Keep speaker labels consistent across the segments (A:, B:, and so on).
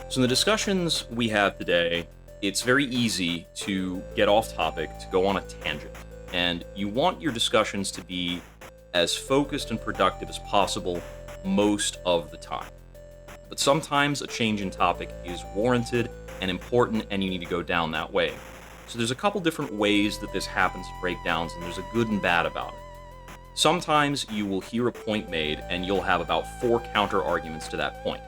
A: So, in the discussions we have today, it's very easy to get off topic, to go on a tangent. And you want your discussions to be as focused and productive as possible most of the time. But sometimes a change in topic is warranted and important, and you need to go down that way. So, there's a couple different ways that this happens in breakdowns, and there's a good and bad about it. Sometimes you will hear a point made, and you'll have about four counter arguments to that point.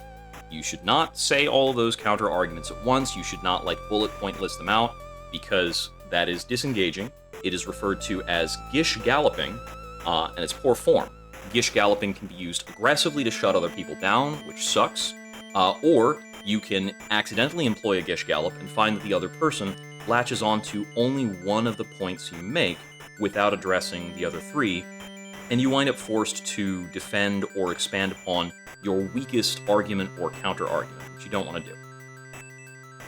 A: You should not say all of those counter arguments at once. You should not, like, bullet point list them out, because that is disengaging. It is referred to as gish galloping, and it's poor form. Gish galloping can be used aggressively to shut other people down, which sucks, or you can accidentally employ a gish gallop and find that the other person latches onto only one of the points you make without addressing the other three, and you wind up forced to defend or expand upon your weakest argument or counter argument, which you don't want to do.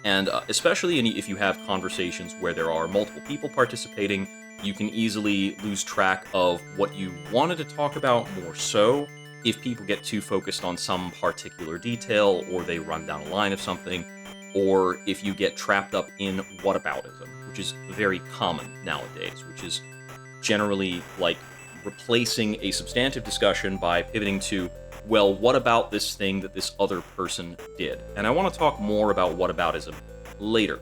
A: And especially if you have conversations where there are multiple people participating, you can easily lose track of what you wanted to talk about more so if people get too focused on some particular detail, or they run down a line of something, or if you get trapped up in whataboutism, which is very common nowadays, which is generally like replacing a substantive discussion by pivoting to, well, what about this thing that this other person did? And I want to talk more about whataboutism later.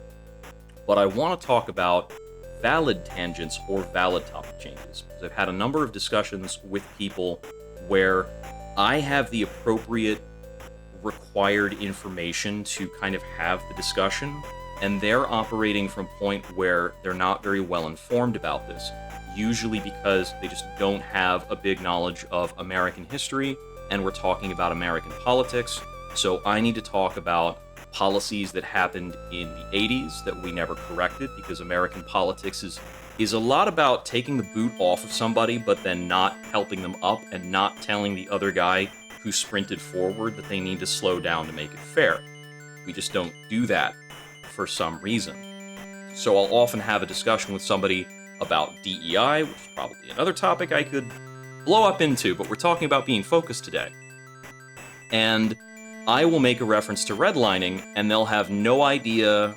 A: But I want to talk about valid tangents or valid topic changes, because I've had a number of discussions with people where I have the appropriate required information to kind of have the discussion, and they're operating from a point where they're not very well informed about this, usually because they just don't have a big knowledge of American history, and we're talking about American politics. So I need to talk about policies that happened in the 80s that we never corrected, because American politics is a lot about taking the boot off of somebody but then not helping them up, and not telling the other guy who sprinted forward that they need to slow down to make it fair. We just don't do that for some reason. So I'll often have a discussion with somebody about DEI, which is probably another topic I could blow up into, but we're talking about being focused today. And I will make a reference to redlining, and they'll have no idea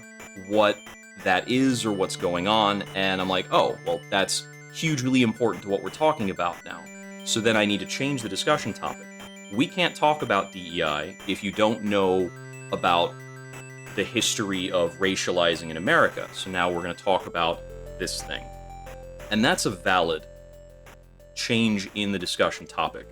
A: what that is or what's going on, and I'm like, oh, well, that's hugely important to what we're talking about now. So then I need to change the discussion topic. We can't talk about DEI if you don't know about the history of racializing in America. So now we're going to talk about this thing. And that's a valid change in the discussion topic.